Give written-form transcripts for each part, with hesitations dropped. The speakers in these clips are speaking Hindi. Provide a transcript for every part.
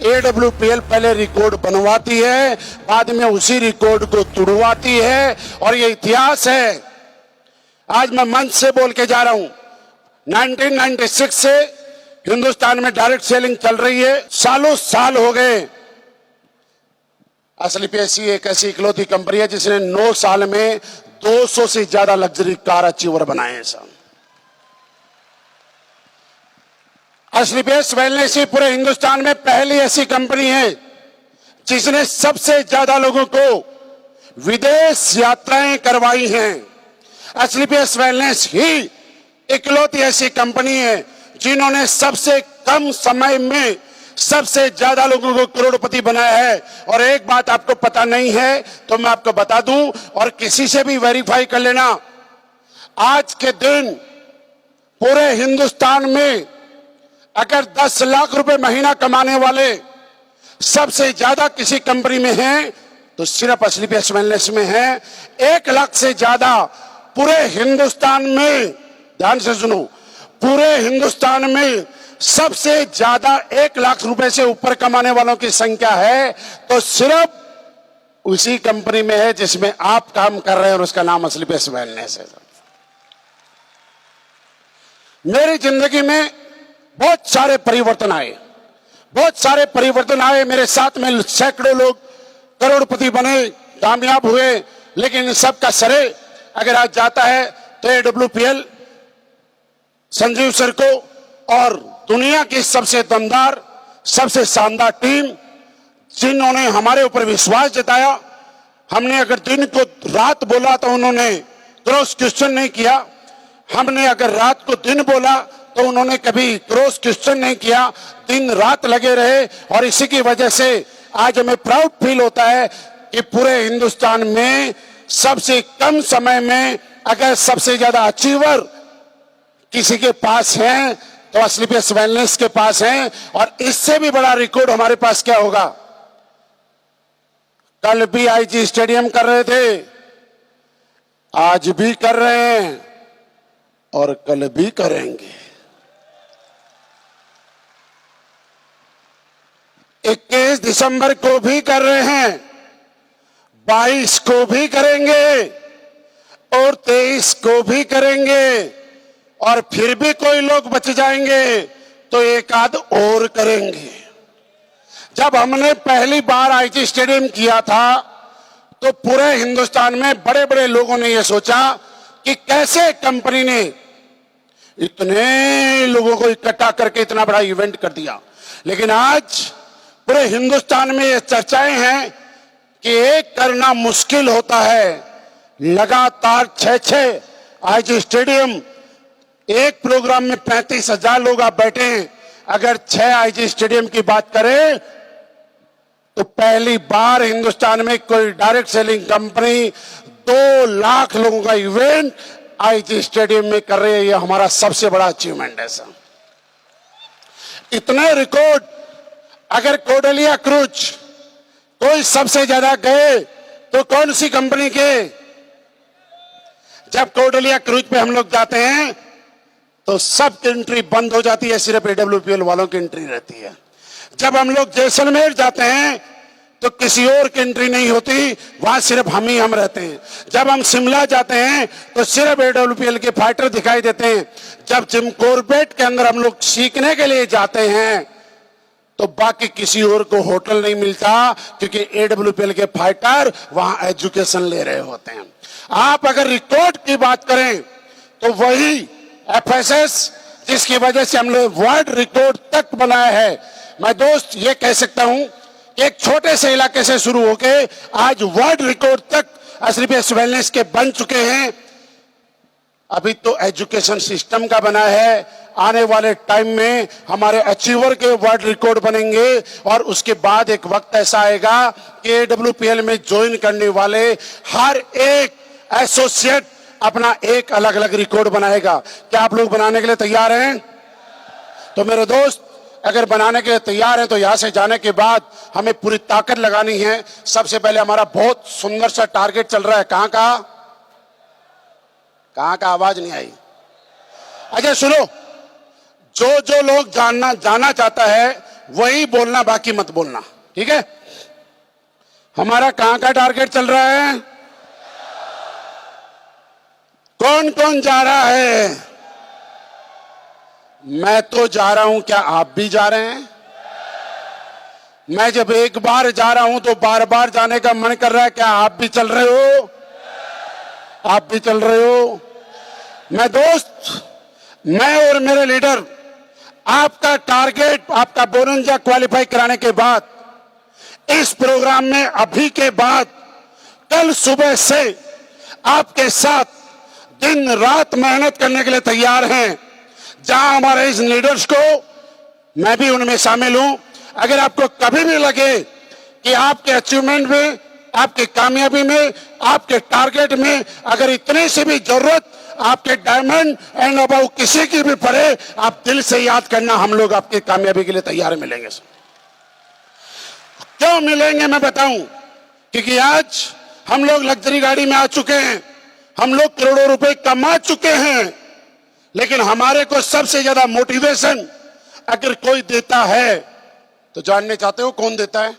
AWPL पहले रिकॉर्ड बनवाती है, बाद में उसी रिकॉर्ड को तुड़वाती है और ये इतिहास है। आज मैं मंच से बोल के जा रहा हूं, 1996 से हिंदुस्तान में डायरेक्ट सेलिंग चल रही है, सालों साल हो गए। असली PSU एक ऐसी इकलौती कंपनी है जिसने 9 साल में 200 से ज्यादा लग्जरी कार अचीवर बनाए हैं। साहब, असली बेस वेलनेस ही पूरे हिंदुस्तान में पहली ऐसी कंपनी है जिसने सबसे ज्यादा लोगों को विदेश यात्राएं करवाई हैं। असली बेस वेलनेस ही इकलौती ऐसी कंपनी है जिन्होंने सबसे कम समय में सबसे ज्यादा लोगों को करोड़पति बनाया है। और एक बात आपको पता नहीं है तो मैं आपको बता दूं, और किसी से भी वेरीफाई कर लेना, आज के दिन पूरे हिंदुस्तान में अगर 10 लाख रुपए महीना कमाने वाले सबसे ज्यादा किसी कंपनी में हैं तो सिर्फ असली बेस वेलनेस में है। 1 लाख से ज्यादा पूरे हिंदुस्तान में, ध्यान से सुनो, पूरे हिंदुस्तान में सबसे ज्यादा 1 लाख रुपए से ऊपर कमाने वालों की संख्या है तो सिर्फ उसी कंपनी में है जिसमें आप काम कर रहे हैं और उसका नाम असली बेस वेलनेस है। मेरी जिंदगी में बहुत सारे परिवर्तन आए, बहुत सारे परिवर्तन आए। मेरे साथ में सैकड़ों लोग करोड़पति बने, कामयाब हुए, लेकिन इन सब का श्रेय अगर आज जाता है तो AWPL, संजीव सर को और दुनिया की सबसे दमदार, सबसे शानदार टीम जिन्होंने हमारे ऊपर विश्वास जताया। हमने अगर दिन को रात बोला तो उन्होंने क्रॉस क्वेश्चन नहीं किया, हमने अगर रात को दिन बोला तो उन्होंने कभी क्रॉस क्वेश्चन नहीं किया, दिन रात लगे रहे। और इसी की वजह से आज हमें प्राउड फील होता है कि पूरे हिंदुस्तान में सबसे कम समय में अगर सबसे ज्यादा अचीवर किसी के पास हैं तो असली बेस वेलनेस के पास हैं। और इससे भी बड़ा रिकॉर्ड हमारे पास क्या होगा? कल भी IG स्टेडियम कर रहे थे, आज भी कर रहे हैं और कल भी करेंगे। 21 दिसंबर को भी कर रहे हैं, 22 को भी करेंगे और 23 को भी करेंगे। और फिर भी कोई लोग बच जाएंगे तो एक आध और करेंगे। जब हमने पहली बार IG स्टेडियम किया था तो पूरे हिंदुस्तान में बड़े बड़े लोगों ने यह सोचा कि कैसे कंपनी ने इतने लोगों को इकट्ठा करके इतना बड़ा इवेंट कर दिया। लेकिन आज पूरे हिंदुस्तान में ये चर्चाएं हैं कि एक करना मुश्किल होता है। लगातार 6 IG स्टेडियम, एक प्रोग्राम में 35,000 लोग आप बैठे हैं। अगर 6 IG स्टेडियम की बात करें तो पहली बार हिंदुस्तान में कोई डायरेक्ट सेलिंग कंपनी 2 लाख लोगों का इवेंट IG स्टेडियम में कर रही है। यह हमारा सबसे बड़ा अचीवमेंट है सर। इतने रिकॉर्ड अगर कोडालिया क्रूज कोई सबसे ज्यादा गए तो कौन सी कंपनी के? जब कोडालिया क्रूज पे हम लोग जाते हैं तो सबकी एंट्री बंद हो जाती है, सिर्फ AWPL वालों की एंट्री रहती है। जब हम लोग जैसलमेर जाते हैं तो किसी और की एंट्री नहीं होती, वहां सिर्फ हम रहते हैं। जब हम शिमला जाते हैं तो सिर्फ AWPL के फाइटर दिखाई देते हैं। जब जिम कॉर्बेट के अंदर हम लोग सीखने के लिए जाते हैं तो बाकी किसी और को होटल नहीं मिलता, क्योंकि AWPL के फाइटर वहां एजुकेशन ले रहे होते हैं। आप अगर रिकॉर्ड की बात करें तो वही FSS जिसकी वजह से हम लोग वर्ल्ड रिकॉर्ड तक बनाया है। मैं दोस्त ये कह सकता हूं कि एक छोटे से इलाके से शुरू होके आज वर्ल्ड रिकॉर्ड तक असली बेस वेलनेस के बन चुके हैं। अभी तो एजुकेशन सिस्टम का बना है, आने वाले टाइम में हमारे अचीवर के वर्ल्ड रिकॉर्ड बनेंगे। और उसके बाद एक वक्त ऐसा आएगा कि AWPL में ज्वाइन करने वाले हर एक एसोसिएट अपना एक अलग अलग रिकॉर्ड बनाएगा। क्या आप लोग बनाने के लिए तैयार हैं? तो मेरे दोस्त, अगर बनाने के लिए तैयार हैं तो यहां से जाने के बाद हमें पूरी ताकत लगानी है। सबसे पहले हमारा बहुत सुंदर सा टारगेट चल रहा है। कहां का आवाज नहीं आई? अच्छा सुनो, जो लोग जाना चाहता है वही बोलना, बाकी मत बोलना, ठीक है? हमारा कहां का टारगेट चल रहा है? कौन कौन जा रहा है? मैं तो जा रहा हूं, क्या आप भी जा रहे हैं? मैं जब एक बार जा रहा हूं तो बार बार जाने का मन कर रहा है, क्या आप भी चल रहे हो? आप भी चल रहे हो? मैं और मेरे लीडर आपका टारगेट, आपका बोनंजा क्वालिफाई कराने के बाद, इस प्रोग्राम में अभी के बाद कल सुबह से आपके साथ दिन रात मेहनत करने के लिए तैयार हैं। जहां हमारे इस लीडर्स को, मैं भी उनमें शामिल हूं, अगर आपको कभी भी लगे कि आपके अचीवमेंट में, आपकी कामयाबी में, आपके टारगेट में अगर इतनी सी भी जरूरत आपके डायमंड एंड अबव किसी की भी पड़े, आप दिल से याद करना, हम लोग आपकी कामयाबी के लिए तैयार मिलेंगे। क्यों मिलेंगे मैं बताऊं, क्योंकि आज हम लोग लग्जरी गाड़ी में आ चुके हैं, हम लोग करोड़ों रुपए कमा चुके हैं, लेकिन हमारे को सबसे ज्यादा मोटिवेशन अगर कोई देता है तो जानने चाहते हो कौन देता है?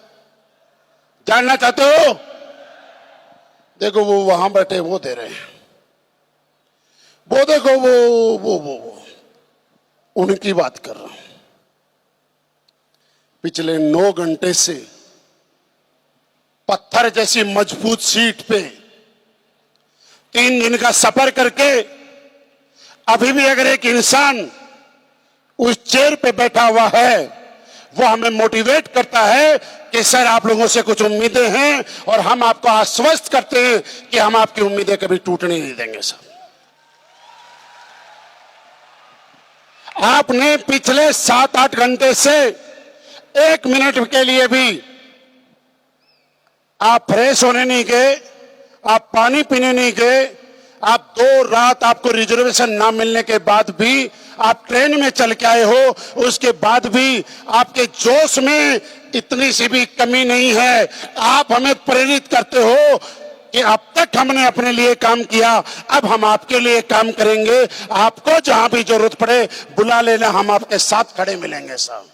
जानना चाहते हो? देखो वो वहां बैठे, वो दे रहे हैं, वो देखो वो उनकी बात कर रहा हूं। पिछले 9 घंटे से पत्थर जैसी मजबूत सीट पे 3 दिन का सफर करके अभी भी अगर एक इंसान उस चेयर पे बैठा हुआ है, वो हमें मोटिवेट करता है कि सर आप लोगों से कुछ उम्मीदें हैं और हम आपको आश्वस्त करते हैं कि हम आपकी उम्मीदें कभी टूटने नहीं देंगे। सर आपने पिछले 7-8 घंटे से 1 मिनट के लिए भी आप फ्रेश होने नहीं गए, आप पानी पीने नहीं गए, आप 2 रात आपको रिजर्वेशन ना मिलने के बाद भी आप ट्रेन में चल के आए हो, उसके बाद भी आपके जोश में इतनी सी भी कमी नहीं है। आप हमें प्रेरित करते हो कि अब तक हमने अपने लिए काम किया, अब हम आपके लिए काम करेंगे। आपको जहां भी जरूरत पड़े बुला लेना, हम आपके साथ खड़े मिलेंगे साहब।